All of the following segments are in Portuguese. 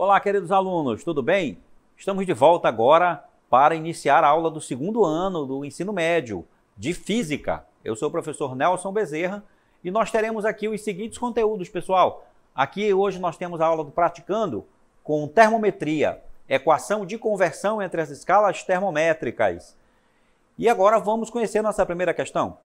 Olá, queridos alunos, tudo bem? Estamos de volta agora para iniciar a aula do segundo ano do ensino médio de Física. Eu sou o professor Nelson Bezerra e nós teremos aqui os seguintes conteúdos, pessoal. Aqui hoje nós temos a aula do Praticando com termometria, equação de conversão entre as escalas termométricas. E agora vamos conhecer nossa primeira questão.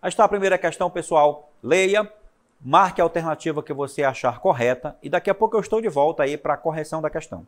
Esta é a primeira questão, pessoal. Leia, marque a alternativa que você achar correta e daqui a pouco eu estou de volta aí para a correção da questão.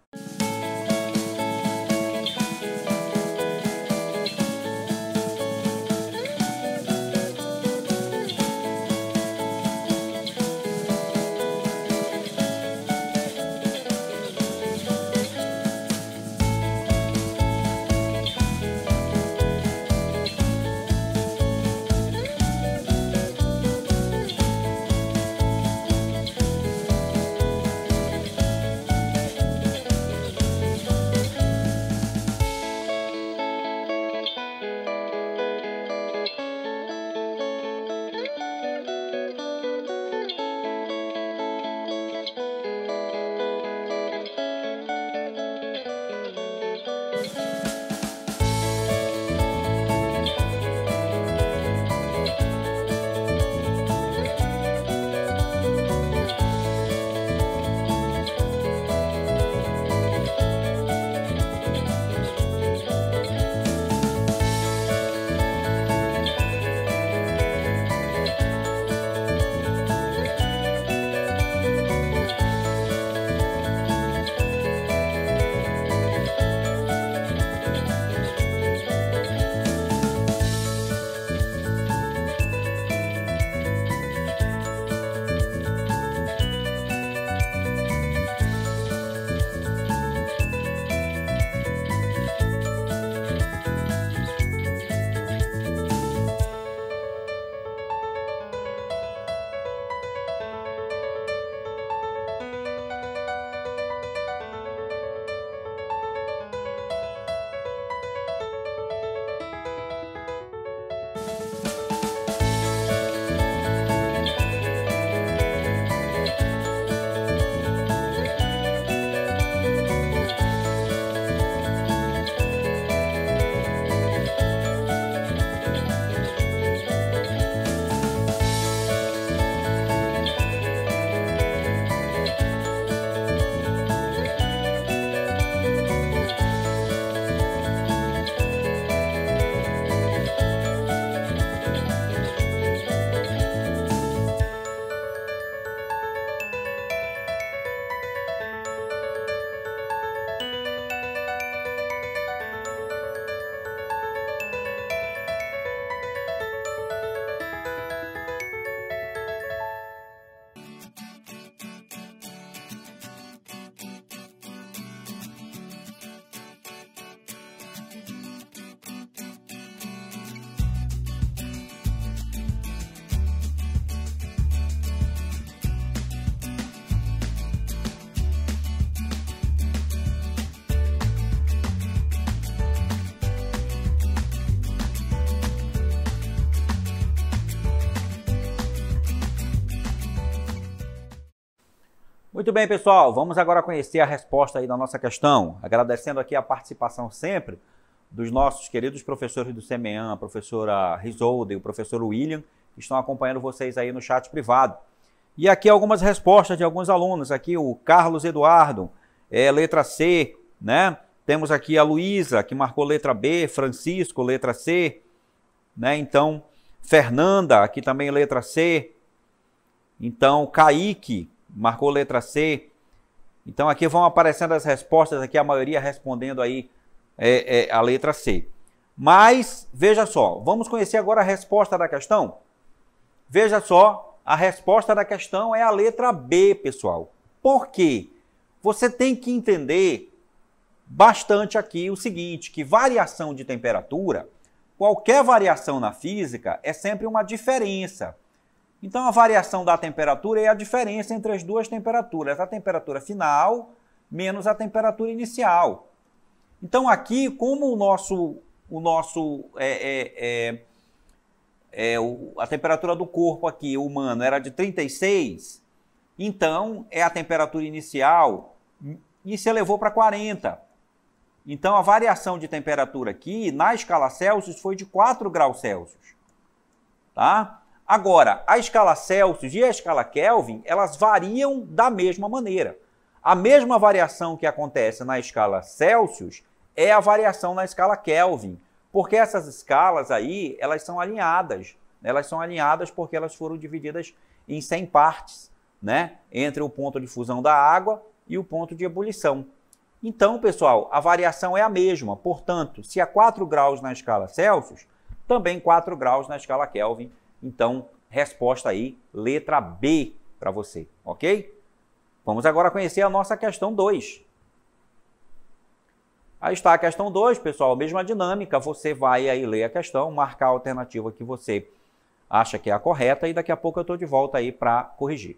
Muito bem, pessoal, vamos agora conhecer a resposta aí da nossa questão, agradecendo aqui a participação sempre dos nossos queridos professores do CEMEAN, a professora Risolda e o professor William, que estão acompanhando vocês aí no chat privado. E aqui algumas respostas de alguns alunos, aqui o Carlos Eduardo, letra C, né? Temos aqui a Luísa, que marcou letra B, Francisco, letra C, né? Então, Fernanda, aqui também letra C, então Kaique, marcou letra C. Então aqui vão aparecendo as respostas, aqui a maioria respondendo aí a letra C. Mas, veja só, vamos conhecer agora a resposta da questão? Veja só, a resposta da questão é a letra B, pessoal. Por quê? Você tem que entender bastante aqui o seguinte, que variação de temperatura, qualquer variação na física é sempre uma diferença. Então, a variação da temperatura é a diferença entre as duas temperaturas, a temperatura final menos a temperatura inicial. Então aqui, como a temperatura do corpo aqui, humano, era de 36, então a temperatura inicial e se elevou para 40. Então a variação de temperatura aqui, na escala Celsius, foi de 4 graus Celsius. Tá? Agora, a escala Celsius e a escala Kelvin, elas variam da mesma maneira. A mesma variação que acontece na escala Celsius é a variação na escala Kelvin, porque essas escalas aí, elas são alinhadas. Elas são alinhadas porque elas foram divididas em 100 partes, né? Entre o ponto de fusão da água e o ponto de ebulição. Então, pessoal, a variação é a mesma. Portanto, se há 4 graus na escala Celsius, também 4 graus na escala Kelvin. Então, resposta aí, letra B para você, ok? Vamos agora conhecer a nossa questão 2. Aí está a questão 2, pessoal, mesma dinâmica. Você vai aí ler a questão, marcar a alternativa que você acha que é a correta e daqui a pouco eu estou de volta aí para corrigir.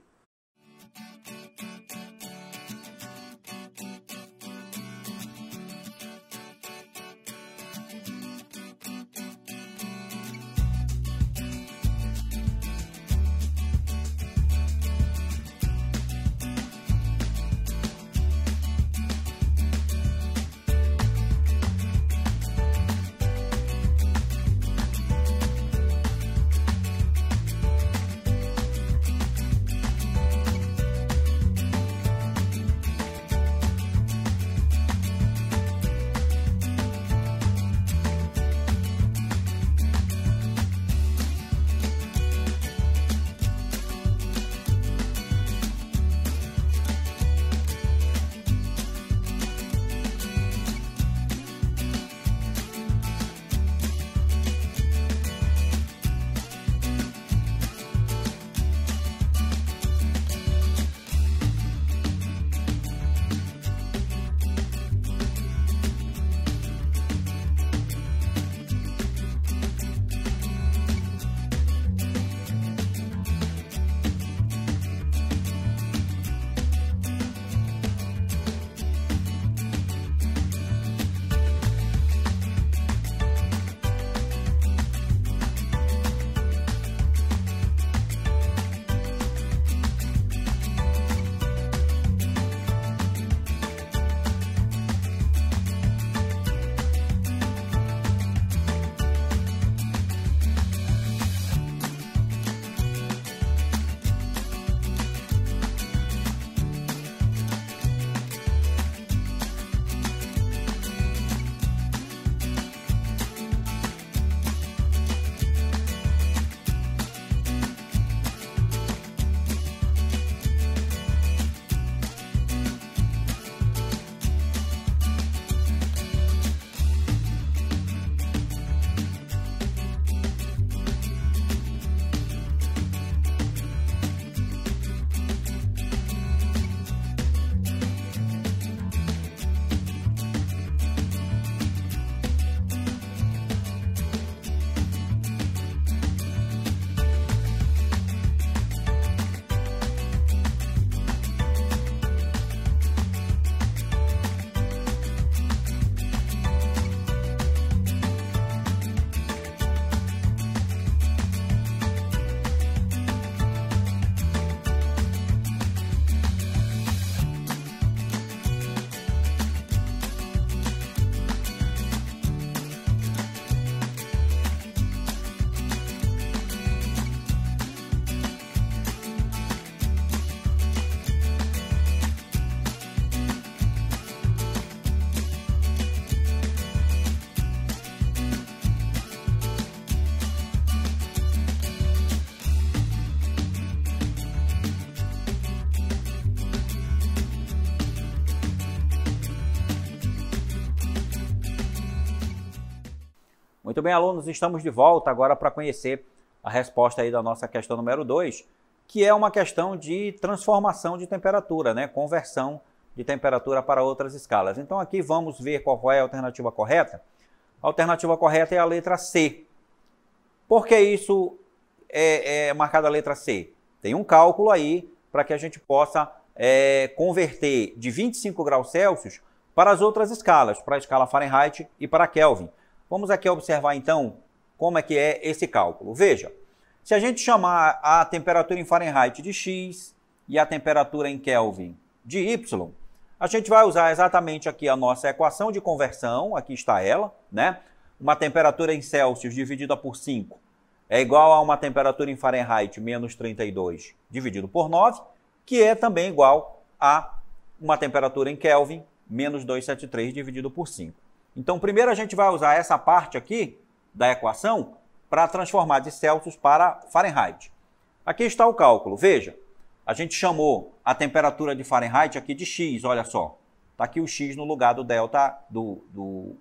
Muito bem, alunos, estamos de volta agora para conhecer a resposta aí da nossa questão número 2, que é uma questão de transformação de temperatura, né? Conversão de temperatura para outras escalas. Então aqui vamos ver qual é a alternativa correta. A alternativa correta é a letra C. Por que isso é marcada a letra C? Tem um cálculo aí para que a gente possa converter de 25 graus Celsius para as outras escalas, para a escala Fahrenheit e para Kelvin. Vamos aqui observar então como é que é esse cálculo. Veja, se a gente chamar a temperatura em Fahrenheit de X e a temperatura em Kelvin de Y, a gente vai usar exatamente aqui a nossa equação de conversão, aqui está ela, né? Uma temperatura em Celsius dividida por 5 é igual a uma temperatura em Fahrenheit menos 32 dividido por 9, que é também igual a uma temperatura em Kelvin menos 273 dividido por 5. Então, primeiro a gente vai usar essa parte aqui da equação para transformar de Celsius para Fahrenheit. Aqui está o cálculo. Veja, a gente chamou a temperatura de Fahrenheit aqui de X, olha só. Está aqui o X no lugar do delta do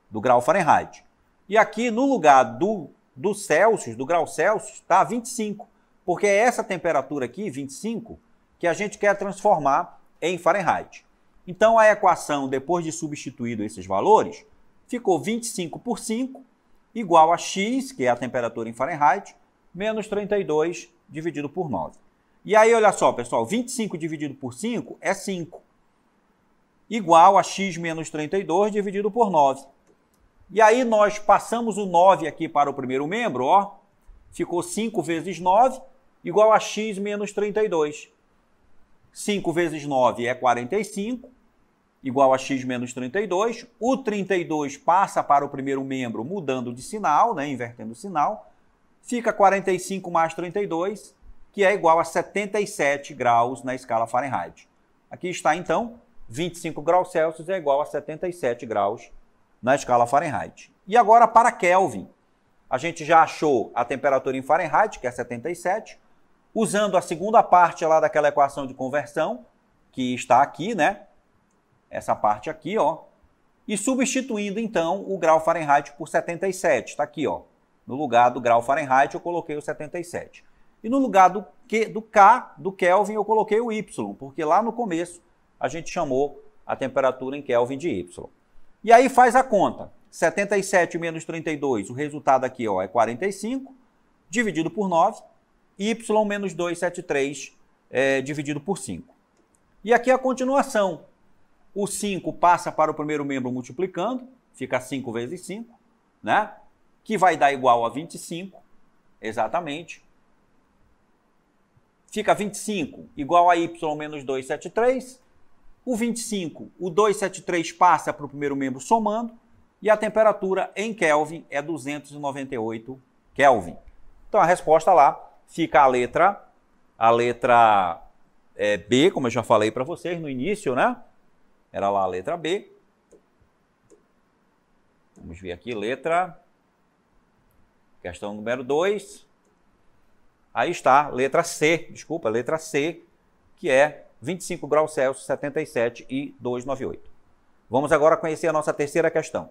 grau Fahrenheit. E aqui no lugar do Celsius, do grau Celsius, está 25, porque é essa temperatura aqui, 25, que a gente quer transformar em Fahrenheit. Então, a equação, depois de substituído esses valores, ficou 25 por 5, igual a X, que é a temperatura em Fahrenheit, menos 32 dividido por 9. E aí, olha só, pessoal, 25 dividido por 5 é 5, igual a X menos 32 dividido por 9. E aí, nós passamos o 9 aqui para o primeiro membro, ó, ficou 5 vezes 9, igual a X menos 32. 5 vezes 9 é 45, igual a X menos 32. O 32 passa para o primeiro membro mudando de sinal, né, invertendo o sinal. Fica 45 mais 32, que é igual a 77 graus na escala Fahrenheit. Aqui está, então, 25 graus Celsius é igual a 77 graus na escala Fahrenheit. E agora, para Kelvin, a gente já achou a temperatura em Fahrenheit, que é 77, usando a segunda parte lá daquela equação de conversão, que está aqui, né? Essa parte aqui, ó. E substituindo, então, o grau Fahrenheit por 77. Está aqui, ó. No lugar do grau Fahrenheit, eu coloquei o 77. E no lugar do K, do Kelvin, eu coloquei o Y, porque lá no começo a gente chamou a temperatura em Kelvin de Y. E aí faz a conta. 77 menos 32, o resultado aqui, ó, é 45, dividido por 9. Y menos 273 dividido por 5. E aqui a continuação. O 5 passa para o primeiro membro multiplicando, fica 5 vezes 5, né? Que vai dar igual a 25, exatamente. Fica 25 igual a Y menos 273. O 25, o 273 passa para o primeiro membro somando, e a temperatura em Kelvin é 298 Kelvin. Então a resposta lá fica a letra B, como eu já falei para vocês no início, né? Era lá a letra B. Vamos ver aqui, questão número 2. Aí está, letra C, que é 25 graus Celsius, 77 e 298. Vamos agora conhecer a nossa terceira questão.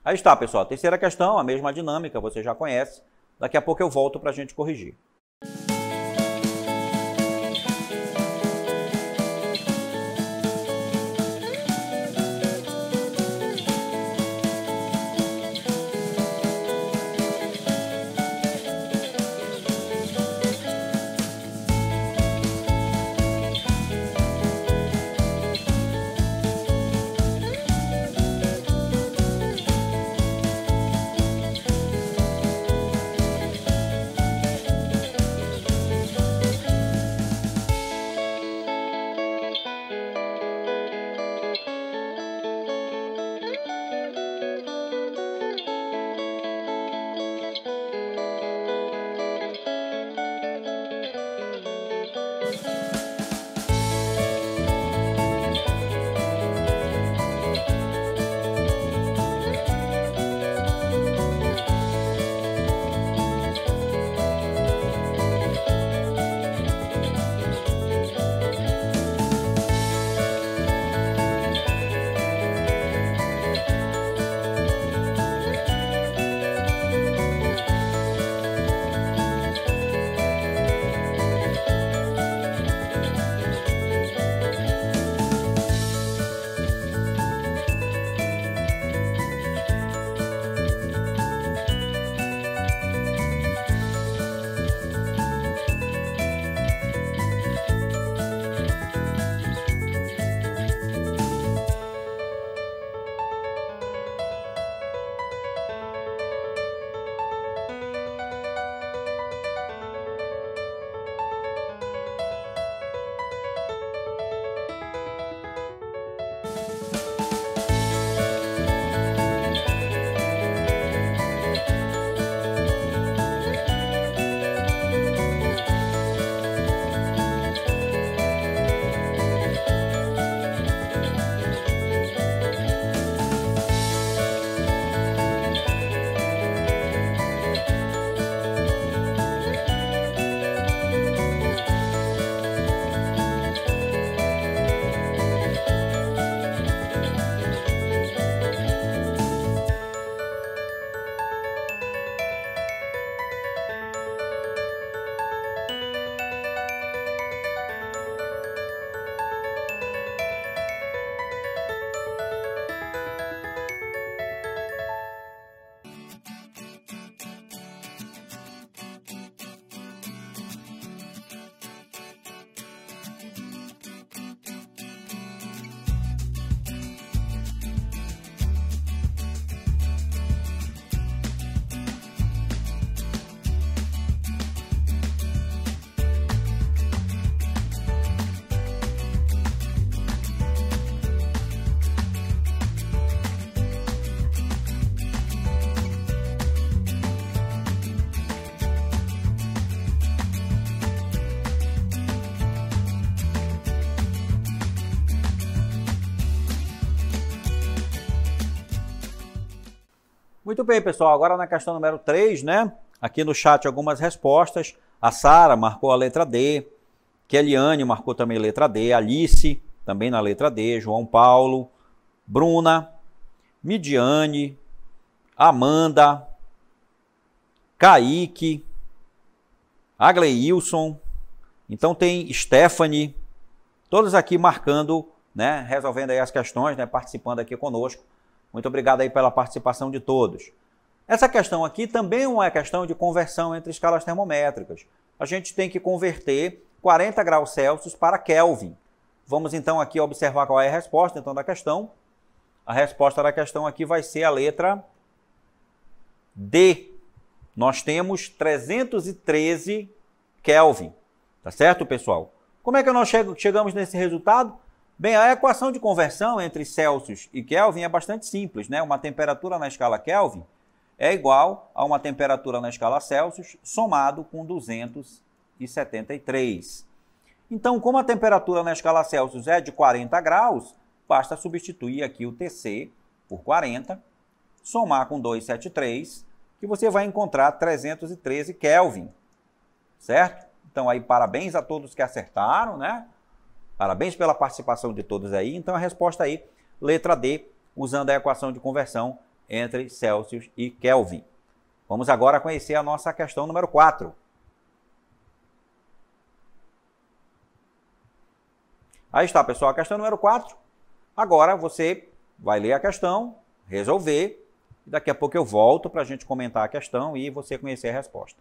Aí está, pessoal, a terceira questão, a mesma dinâmica, você já conhece. Daqui a pouco eu volto para a gente corrigir. Muito bem, pessoal. Agora na questão número 3, né? Aqui no chat algumas respostas. A Sara marcou a letra D. Keliane marcou também a letra D. Alice, também na letra D. João Paulo. Bruna. Midiane. Amanda. Kaique. Agleilson. Então tem Stephanie. Todos aqui marcando, né? Resolvendo aí as questões, né? Participando aqui conosco. Muito obrigado aí pela participação de todos. Essa questão aqui também é uma questão de conversão entre escalas termométricas. A gente tem que converter 40 graus Celsius para Kelvin. Vamos então aqui observar qual é a resposta então da questão. A resposta da questão aqui vai ser a letra D. Nós temos 313 Kelvin. Tá certo, pessoal? Como é que nós chegamos nesse resultado? Bem, a equação de conversão entre Celsius e Kelvin é bastante simples, né? Uma temperatura na escala Kelvin é igual a uma temperatura na escala Celsius somado com 273. Então, como a temperatura na escala Celsius é de 40 graus, basta substituir aqui o Tc por 40, somar com 273, que você vai encontrar 313 Kelvin, certo? Então, aí, parabéns a todos que acertaram, né? Parabéns pela participação de todos aí. Então, a resposta aí, letra D, usando a equação de conversão entre Celsius e Kelvin. Vamos agora conhecer a nossa questão número 4. Aí está, pessoal, a questão número 4. Agora você vai ler a questão, resolver, e daqui a pouco eu volto para a gente comentar a questão e você conhecer a resposta.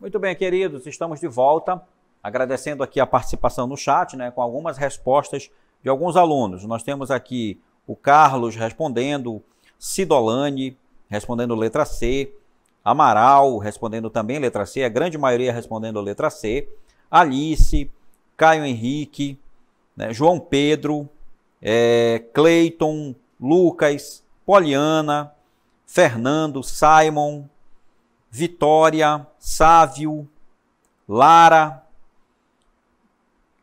Muito bem, queridos, estamos de volta, agradecendo aqui a participação no chat, né, com algumas respostas de alguns alunos. Nós temos aqui o Carlos respondendo, Sidolane respondendo letra C, Amaral respondendo também letra C, a grande maioria respondendo letra C, Alice, Caio Henrique, né, João Pedro, Cleiton, Lucas, Poliana, Fernando, Simon, Vitória, Sávio, Lara,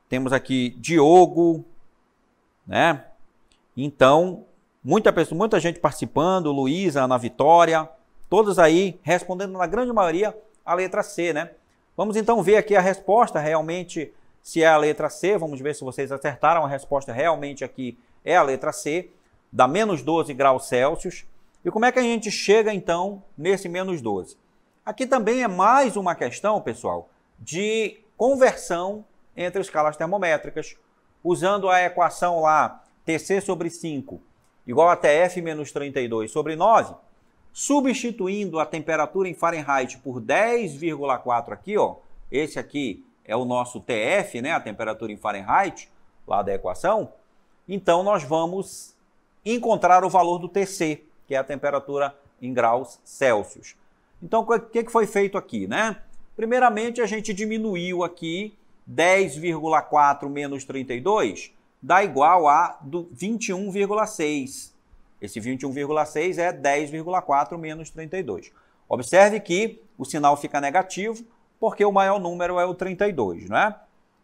temos aqui Diogo, né? Então, muita gente participando, Luísa, Ana Vitória, todos aí respondendo na grande maioria a letra C, né? Vamos então ver aqui a resposta realmente, se é a letra C, vamos ver se vocês acertaram, a resposta realmente aqui é a letra C, dá menos 12 graus Celsius. E como é que a gente chega então nesse menos 12? Aqui também é mais uma questão, pessoal, de conversão entre escalas termométricas, usando a equação lá, Tc sobre 5 igual a Tf menos 32 sobre 9, substituindo a temperatura em Fahrenheit por 10,4 aqui, ó, esse aqui é o nosso Tf, né, a temperatura em Fahrenheit, lá da equação, então nós vamos encontrar o valor do Tc, que é a temperatura em graus Celsius. Então, o que foi feito aqui, né? Primeiramente, a gente diminuiu aqui 10,4 menos 32, dá igual a 21,6. Esse 21,6 é 10,4 menos 32. Observe que o sinal fica negativo, porque o maior número é o 32, né?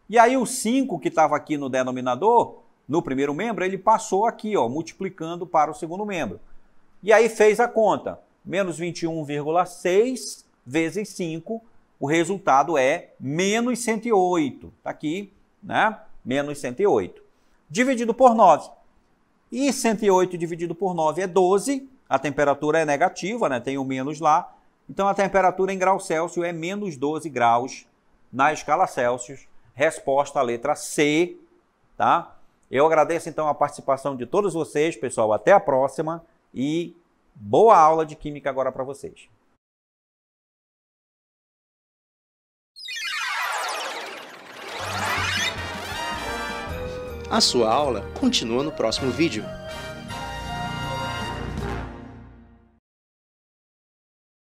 E aí o 5 que estava aqui no denominador, no primeiro membro, ele passou aqui, ó, multiplicando para o segundo membro. E aí fez a conta. Menos 21,6 vezes 5, o resultado é menos 108. Está aqui, né? Menos 108. Dividido por 9. E 108 dividido por 9 é 12. A temperatura é negativa, né? Tem o menos lá. Então, a temperatura em graus Celsius é menos 12 graus na escala Celsius. Resposta à letra C, tá? Eu agradeço, então, a participação de todos vocês, pessoal. Até a próxima e boa aula de Química agora para vocês. A sua aula continua no próximo vídeo.